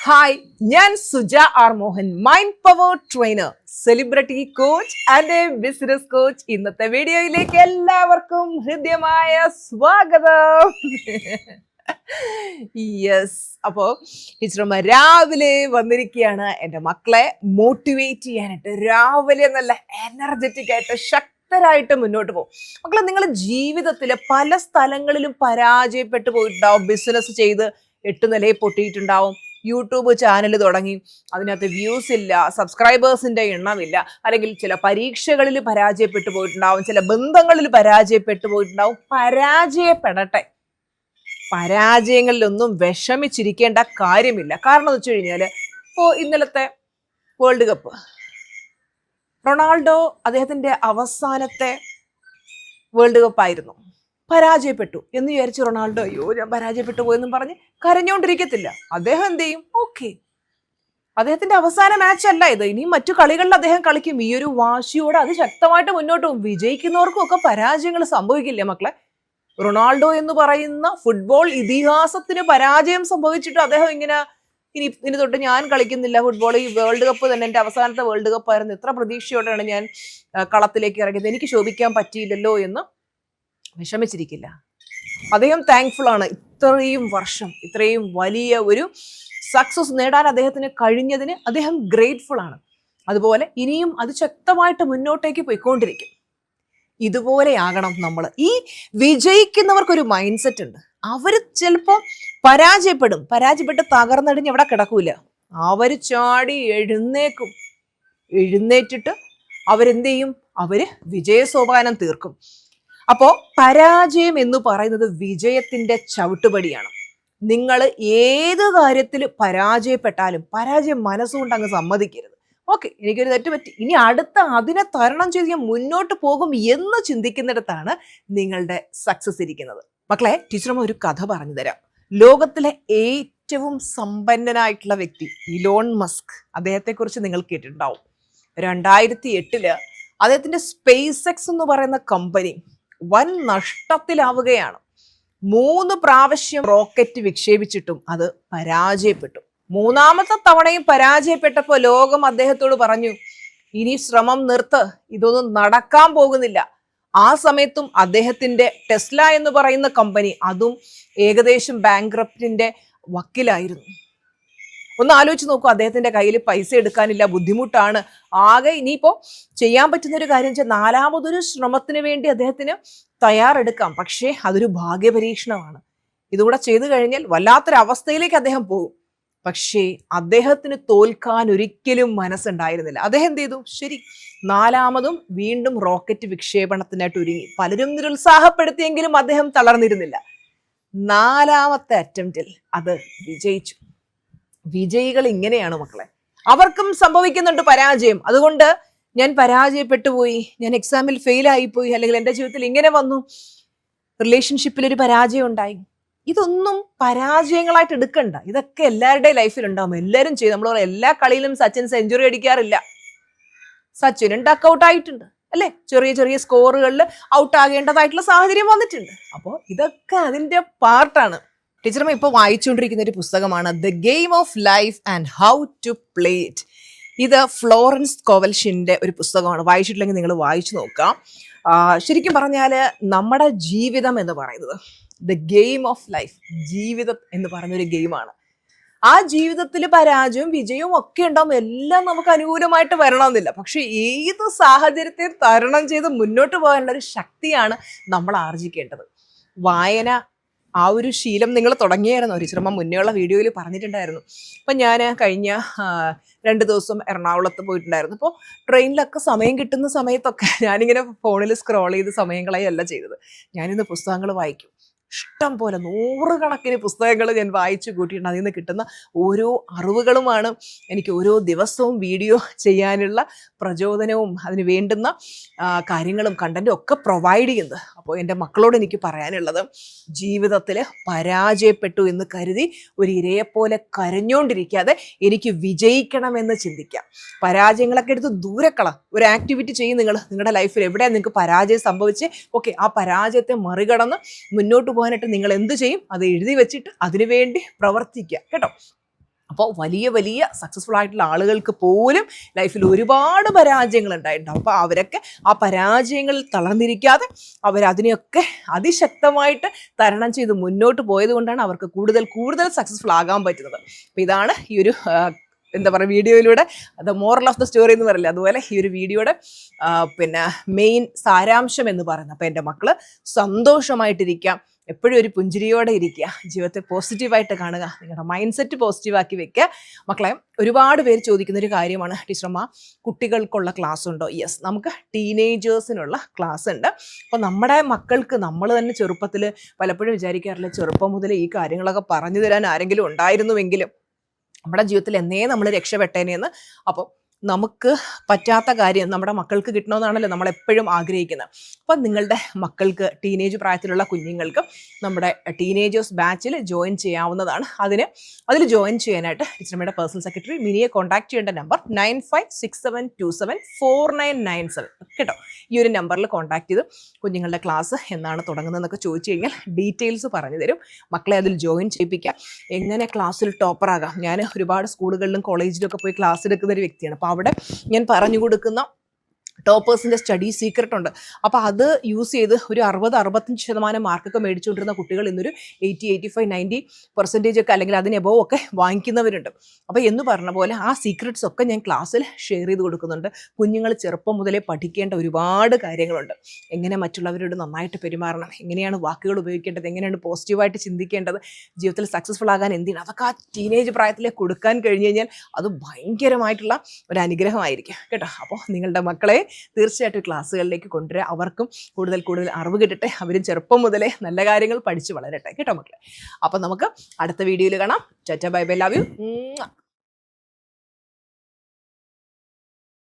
Hi, ഞാൻ Suja R Mohan, mind power trainer, celebrity coach and business coach. ഇന്നത്തെ വീഡിയോയിലേക്ക് എല്ലാവർക്കും ഹൃദ്യമായ സ്വാഗതം. യെസ്, അപ്പോ ടീച്ചർമ്മ രാവിലെ വന്നിരിക്കുകയാണ് എൻ്റെ മക്കളെ മോട്ടിവേറ്റ് ചെയ്യാനായിട്ട്. രാവിലെ നല്ല എനർജറ്റിക് ആയിട്ട് ശക്തരായിട്ട് മുന്നോട്ട് പോകും. മക്കളെ, നിങ്ങൾ ജീവിതത്തിൽ പല സ്ഥലങ്ങളിലും പരാജയപ്പെട്ടു പോയിട്ടുണ്ടാവും. ബിസിനസ് ചെയ്ത് 8 നിലയിൽ പൊട്ടിയിട്ടുണ്ടാവും. യൂട്യൂബ് ചാനൽ തുടങ്ങി, അതിനകത്ത് വ്യൂസ് ഇല്ല, സബ്സ്ക്രൈബേഴ്സിന്റെ എണ്ണമില്ല, അല്ലെങ്കിൽ ചില പരീക്ഷകളിൽ പരാജയപ്പെട്ടു പോയിട്ടുണ്ടാവും, ചില ബന്ധങ്ങളിൽ പരാജയപ്പെട്ടു പോയിട്ടുണ്ടാവും. പരാജയപ്പെടട്ടെ, പരാജയങ്ങളിലൊന്നും വിഷമിച്ചിരിക്കേണ്ട കാര്യമില്ല. കാരണം എന്ന് വെച്ച് കഴിഞ്ഞാൽ, ഇപ്പോൾ ഇന്നലത്തെ വേൾഡ് കപ്പ്, റൊണാൾഡോ അദ്ദേഹത്തിന്റെ അവസാനത്തെ വേൾഡ് കപ്പായിരുന്നു. പരാജയപ്പെട്ടു എന്ന് വിചാരിച്ച് റൊണാൾഡോ അയ്യോ ഞാൻ പരാജയപ്പെട്ടു പോയെന്നും പറഞ്ഞ് കരഞ്ഞുകൊണ്ടിരിക്കത്തില്ല. അദ്ദേഹം എന്ത് ചെയ്യും? ഓക്കെ, അദ്ദേഹത്തിന്റെ അവസാന മാച്ച് അല്ല ഇത്, ഇനിയും മറ്റു കളികളിൽ അദ്ദേഹം കളിക്കും. ഈ ഒരു വാശിയോടെ അത് ശക്തമായിട്ട് മുന്നോട്ട് പോകും. വിജയിക്കുന്നവർക്കും ഒക്കെ പരാജയങ്ങൾ സംഭവിക്കില്ലേ മക്കളെ? റൊണാൾഡോ എന്ന് പറയുന്ന ഫുട്ബോൾ ഇതിഹാസത്തിന് പരാജയം സംഭവിച്ചിട്ട് അദ്ദേഹം ഇനി തൊട്ട് ഞാൻ കളിക്കുന്നില്ല ഫുട്ബോൾ, ഈ വേൾഡ് കപ്പ് തന്നെ എൻ്റെ അവസാനത്തെ വേൾഡ് കപ്പായിരുന്നു, എത്ര പ്രതീക്ഷയോടെയാണ് ഞാൻ കളത്തിലേക്ക് ഇറങ്ങിയത്, എനിക്ക് ശോഭിക്കാൻ പറ്റിയില്ലല്ലോ എന്ന് വിഷമിച്ചിരിക്കില്ല. അദ്ദേഹം താങ്ക്ഫുൾ ആണ്. ഇത്രയും വർഷം ഇത്രയും വലിയ ഒരു സക്സസ് നേടാൻ അദ്ദേഹത്തിന് കഴിഞ്ഞതിന് അദ്ദേഹം ഗ്രേറ്റ്ഫുൾ ആണ്. അതുപോലെ ഇനിയും അത് ശക്തമായിട്ട് മുന്നോട്ടേക്ക് പോയിക്കൊണ്ടിരിക്കും. ഇതുപോലെയാകണം നമ്മൾ. ഈ വിജയിക്കുന്നവർക്കൊരു മൈൻഡ് സെറ്റ് ഉണ്ട്. അവർ ചിലപ്പോൾ പരാജയപ്പെട്ട് തകർന്നടിഞ്ഞ് അവിടെ കിടക്കൂല. അവർ ചാടി എഴുന്നേക്കും. എഴുന്നേറ്റിട്ട് അവരെന്ത് ചെയ്യും? അവര് വിജയസോപാനം തീർക്കും. അപ്പോ പരാജയം എന്ന് പറയുന്നത് വിജയത്തിന്റെ ചവിട്ടുപടിയാണ്. നിങ്ങൾ ഏത് കാര്യത്തിൽ പരാജയപ്പെട്ടാലും പരാജയം മനസ്സുകൊണ്ട് അങ്ങ് സമ്മതിക്കരുത്. ഓക്കെ, എനിക്കൊരു തെറ്റ് പറ്റി, ഇനി അതിനെ തരണം ചെയ്ത് ഞാൻ മുന്നോട്ട് പോകും എന്ന് ചിന്തിക്കുന്നിടത്താണ് നിങ്ങളുടെ സക്സസ് ഇരിക്കുന്നത്. മക്കളെ, ടീച്ചർമ്മ ഒരു കഥ പറഞ്ഞു തരാം. ലോകത്തിലെ ഏറ്റവും സമ്പന്നനായിട്ടുള്ള വ്യക്തി ഇലോൺ മസ്ക്, അദ്ദേഹത്തെക്കുറിച്ച് നിങ്ങൾ കേട്ടിട്ടുണ്ടാവും. 2008 അദ്ദേഹത്തിന്റെ സ്പേസ് എക്സ് എന്ന് പറയുന്ന കമ്പനി വൻ നഷ്ടത്തിലാവുകയാണ്. 3 പ്രാവശ്യം റോക്കറ്റ് വിക്ഷേപിച്ചിട്ടും അത് പരാജയപ്പെട്ടു. 3ാമത്തെ തവണയും പരാജയപ്പെട്ടപ്പോൾ ലോകം അദ്ദേഹത്തോട് പറഞ്ഞു, ഇനി ശ്രമം നിർത്ത്, ഇതൊന്നും നടക്കാൻ പോകുന്നില്ല. ആ സമയത്തും അദ്ദേഹത്തിന്റെ ടെസ്ല എന്ന് പറയുന്ന കമ്പനി അതും ഏകദേശം ബാങ്ക്രപ്റ്റിന്റെ വക്കിലായിരുന്നു. ഒന്ന് ആലോചിച്ച് നോക്കൂ, അദ്ദേഹത്തിന്റെ കയ്യിൽ പൈസ എടുക്കാനില്ല, ബുദ്ധിമുട്ടാണ്. ആകെ ഇനിയിപ്പോ ചെയ്യാൻ പറ്റുന്ന ഒരു കാര്യം വെച്ചാൽ 4ാമതൊരു ശ്രമത്തിന് വേണ്ടി അദ്ദേഹത്തിന് തയ്യാറെടുക്കാം. പക്ഷേ അതൊരു ഭാഗ്യപരീക്ഷണമാണ്. ഇതുകൂടെ ചെയ്തു കഴിഞ്ഞാൽ വല്ലാത്തൊരവസ്ഥയിലേക്ക് അദ്ദേഹം പോകും. പക്ഷേ അദ്ദേഹത്തിന് തോൽക്കാൻ ഒരിക്കലും മനസ്സുണ്ടായിരുന്നില്ല. അദ്ദേഹം എന്ത് ചെയ്തു? ശരി, 4ാമതും വീണ്ടും റോക്കറ്റ് വിക്ഷേപണത്തിനായിട്ട് ഒരുങ്ങി. പലരും നിരുത്സാഹപ്പെടുത്തിയെങ്കിലും അദ്ദേഹം തളർന്നിരുന്നില്ല. 4ാമത്തെ അറ്റംപ്റ്റിൽ അത് വിജയിച്ചു. വിജയികൾ ഇങ്ങനെയാണ് മക്കളെ. അവർക്കും സംഭവിക്കുന്നുണ്ട് പരാജയം. അതുകൊണ്ട് ഞാൻ പരാജയപ്പെട്ടു പോയി, ഞാൻ എക്സാമിൽ ഫെയിൽ ആയിപ്പോയി, അല്ലെങ്കിൽ എൻ്റെ ജീവിതത്തിൽ ഇങ്ങനെ വന്നു, റിലേഷൻഷിപ്പിൽ ഒരു പരാജയം ഉണ്ടായി, ഇതൊന്നും പരാജയങ്ങളായിട്ട് എടുക്കണ്ട. ഇതൊക്കെ എല്ലാവരുടെയും ലൈഫിൽ ഉണ്ടാവും. എല്ലാവരും ചെയ്യും. നമ്മൾ എല്ലാ കളിയിലും സച്ചിൻ സെഞ്ചുറി അടിക്കാറില്ല. സച്ചിനും ഡക്ക് ഔട്ട് ആയിട്ടുണ്ട് അല്ലെ? ചെറിയ ചെറിയ സ്കോറുകളിൽ ഔട്ട് ആകേണ്ടതായിട്ടുള്ള സാഹചര്യം വന്നിട്ടുണ്ട്. അപ്പോൾ ഇതൊക്കെ അതിൻ്റെ പാർട്ടാണ്. ടീച്ചർമ്മ ഇപ്പോൾ വായിച്ചുകൊണ്ടിരിക്കുന്ന ഒരു പുസ്തകമാണ് the game of life and how to play it. ഇത് ഫ്ലോറൻസ് കോവൽഷിന്റെ ഒരു പുസ്തകമാണ്. വായിച്ചിട്ടില്ലെങ്കിൽ നിങ്ങൾ വായിച്ചു നോക്കാം. ശരിക്കും പറഞ്ഞാൽ നമ്മുടെ ജീവിതം എന്ന് പറയുന്നത് ദ ഗെയിം ഓഫ് ലൈഫ്, ജീവിതം എന്ന് പറയുന്നൊരു ഗെയിമാണ്. ആ ജീവിതത്തിൽ പരാജയവും വിജയവും ഒക്കെ ഉണ്ടാവും. എല്ലാം നമുക്ക് അനുകൂലമായിട്ട് വരണമെന്നില്ല. പക്ഷെ ഏത് സാഹചര്യത്തെയും തരണം ചെയ്ത് മുന്നോട്ട് പോകാനുള്ള ഒരു ശക്തിയാണ് നമ്മൾ ആർജിക്കേണ്ടത്. വായന, ആ ഒരു ശീലം നിങ്ങൾ തുടങ്ങിയായിരുന്നു. ടീച്ചർമ്മ മുന്നേയുള്ള വീഡിയോയിൽ പറഞ്ഞിട്ടുണ്ടായിരുന്നു. അപ്പം ഞാൻ കഴിഞ്ഞ 2 ദിവസം എറണാകുളത്ത് പോയിട്ടുണ്ടായിരുന്നു. അപ്പോൾ ട്രെയിനിലൊക്കെ സമയം കിട്ടുന്ന സമയത്തൊക്കെ ഞാനിങ്ങനെ ഫോണിൽ സ്ക്രോൾ ചെയ്ത് സമയം കളയല്ല ചെയ്തത്. ഞാനിന്ന് പുസ്തകങ്ങൾ വായിക്കും. ഇഷ്ടം പോലെ 100 കണക്കിന് പുസ്തകങ്ങൾ ഞാൻ വായിച്ചു കൂട്ടിയിട്ടുണ്ട്. അതിൽ നിന്ന് കിട്ടുന്ന ഓരോ അറിവുകളുമാണ് എനിക്ക് ഓരോ ദിവസവും വീഡിയോ ചെയ്യാനുള്ള പ്രചോദനവും അതിന് വേണ്ടുന്ന കാര്യങ്ങളും കണ്ടന്റും ഒക്കെ പ്രൊവൈഡ് ചെയ്യുന്നത്. അപ്പോൾ എൻ്റെ മക്കളോട് എനിക്ക് പറയാനുള്ളത്, ജീവിതത്തിൽ പരാജയപ്പെട്ടു എന്ന് കരുതി ഒരു ഇരയെപ്പോലെ കരഞ്ഞുകൊണ്ടിരിക്കാതെ എനിക്ക് വിജയിക്കണമെന്ന് ചിന്തിക്കാം. പരാജയങ്ങളൊക്കെ എടുത്ത് ദൂരക്കള ഒരു ആക്ടിവിറ്റി ചെയ്യും. നിങ്ങളുടെ ലൈഫിൽ എവിടെയാണ് നിങ്ങൾക്ക് പരാജയം സംഭവിച്ച്, ഓക്കെ, ആ പരാജയത്തെ മറികടന്ന് മുന്നോട്ട് പോകാനായിട്ട് നിങ്ങൾ എന്ത് ചെയ്യും? അത് എഴുതി വെച്ചിട്ട് അതിനുവേണ്ടി പ്രവർത്തിക്കുക കേട്ടോ. അപ്പോൾ വലിയ വലിയ സക്സസ്ഫുൾ ആയിട്ടുള്ള ആളുകൾക്ക് പോലും ലൈഫിൽ ഒരുപാട് പരാജയങ്ങൾ ഉണ്ടായിട്ടുണ്ടാവും. അപ്പോൾ അവരൊക്കെ ആ പരാജയങ്ങളിൽ തളർന്നിരിക്കാതെ അവരതിനെയൊക്കെ അതിശക്തമായിട്ട് തരണം ചെയ്ത് മുന്നോട്ട് പോയത് കൊണ്ടാണ് അവർക്ക് കൂടുതൽ കൂടുതൽ സക്സസ്ഫുൾ ആകാൻ പറ്റുന്നത്. അപ്പോൾ ഇതാണ് ഈ ഒരു എന്താ പറയുക വീഡിയോയിലൂടെ the moral of the story എന്ന് പറയില്ല, അതുപോലെ ഈ ഒരു വീഡിയോയുടെ പിന്നെ മെയിൻ സാരാംശം എന്ന് പറയുന്നത്. അപ്പോൾ എൻ്റെ മക്കൾ സന്തോഷമായിട്ടിരിക്കാം, എപ്പോഴും ഒരു പുഞ്ചിരിയോടെ ഇരിക്കുക, ജീവിതത്തെ പോസിറ്റീവായിട്ട് കാണുക, നിങ്ങളുടെ മൈൻഡ് സെറ്റ് പോസിറ്റീവാക്കി വെക്കുക. മക്കളെ ഒരുപാട് പേര് ചോദിക്കുന്ന ഒരു കാര്യമാണ്, ടീച്ചർമാ കുട്ടികൾക്കുള്ള ക്ലാസ് ഉണ്ടോ? യെസ്, നമുക്ക് ടീനേജേഴ്സിനുള്ള ക്ലാസ് ഉണ്ട്. അപ്പോൾ നമ്മുടെ മക്കൾക്ക് നമ്മൾ തന്നെ ചെറുപ്പത്തിൽ പലപ്പോഴും വിചാരിക്കാറില്ല, ചെറുപ്പം മുതൽ ഈ കാര്യങ്ങളൊക്കെ പറഞ്ഞു തരാൻ ആരെങ്കിലും ഉണ്ടായിരുന്നുവെങ്കിലും നമ്മുടെ ജീവിതത്തിൽ എന്നേ നമ്മൾ രക്ഷപ്പെട്ടേനെന്ന്. അപ്പോൾ നമുക്ക് പറ്റാത്ത കാര്യം നമ്മുടെ മക്കൾക്ക് കിട്ടണമെന്നാണല്ലോ നമ്മളെപ്പോഴും ആഗ്രഹിക്കുന്നത്. അപ്പം നിങ്ങളുടെ മക്കൾക്ക് ടീനേജ് പ്രായത്തിലുള്ള കുഞ്ഞുങ്ങൾക്ക് നമ്മുടെ ടീനേജേഴ്സ് ബാച്ചിൽ ജോയിൻ ചെയ്യാവുന്നതാണ്. അതിൽ ജോയിൻ ചെയ്യാനായിട്ട് ടീച്ചർമ്മയുടെ പേഴ്സണൽ സെക്രട്ടറി മിനിയെ കോൺടാക്ട് ചെയ്യേണ്ട നമ്പർ 9567274997 കേട്ടോ. ഈ ഒരു നമ്പറിൽ കോൺടാക്ട് ചെയ്ത് കുഞ്ഞുങ്ങളുടെ ക്ലാസ് എന്നാണ് തുടങ്ങുന്നതെന്നൊക്കെ ചോദിച്ചു കഴിഞ്ഞാൽ ഡീറ്റെയിൽസ് പറഞ്ഞു തരും. മക്കളെ അതിൽ ജോയിൻ ചെയ്യിപ്പിക്കാം. എങ്ങനെ ക്ലാസ്സിൽ ടോപ്പറാകാം. ഞാൻ ഒരുപാട് സ്കൂളുകളിലും കോളേജിലും ഒക്കെ പോയി ക്ലാസ് എടുക്കുന്ന ഒരു വ്യക്തിയാണ്. അപ്പോൾ അവിടെ ഞാൻ പറഞ്ഞു കൊടുക്കുന്ന ടോപ്പേഴ്സിൻ്റെ സ്റ്റഡി സീക്രട്ട് ഉണ്ട്. അപ്പോൾ അത് യൂസ് ചെയ്ത് ഒരു 60-65% മാർക്കൊക്കെ മേടിച്ചുകൊണ്ടിരുന്ന കുട്ടികൾ ഇന്നൊരു 80-85-90% ഒക്കെ അല്ലെങ്കിൽ അതിന് എബോവ് ഒക്കെ വാങ്ങിക്കുന്നവരുണ്ട്. അപ്പോൾ എന്ന് പറഞ്ഞ പോലെ ആ സീക്രട്സ് ഒക്കെ ഞാൻ ക്ലാസ്സിൽ ഷെയർ ചെയ്ത് കൊടുക്കുന്നുണ്ട്. കുഞ്ഞുങ്ങൾ ചെറുപ്പം മുതലേ പഠിക്കേണ്ട ഒരുപാട് കാര്യങ്ങളുണ്ട്. എങ്ങനെ മറ്റുള്ളവരോട് നന്നായിട്ട് പെരുമാറണം, എങ്ങനെയാണ് വാക്കുകൾ ഉപയോഗിക്കേണ്ടത്, എങ്ങനെയാണ് പോസിറ്റീവായിട്ട് ചിന്തിക്കേണ്ടത്, ജീവിതത്തിൽ സക്സസ്ഫുൾ ആകാൻ എന്തിനാണ്, അതൊക്കെ ആ ടീനേജ് പ്രായത്തിലേക്ക് കൊടുക്കാൻ കഴിഞ്ഞ് കഴിഞ്ഞാൽ അത് ഭയങ്കരമായിട്ടുള്ള ഒരു അനുഗ്രഹമായിരിക്കും കേട്ടോ. അപ്പോൾ നിങ്ങളുടെ മക്കളെ തീർച്ചയായിട്ടും ക്ലാസ്സുകളിലേക്ക് കൊണ്ടുവരിക. അവർക്കും കൂടുതൽ കൂടുതൽ അറിവ് കിട്ടട്ടെ, അവരും ചെറുപ്പം മുതലേ നല്ല കാര്യങ്ങൾ പഠിച്ച് വളരട്ടെ കേട്ടോ മക്കളെ. അപ്പം നമുക്ക് അടുത്ത വീഡിയോയിൽ കാണാം. Tata bye bye, love you.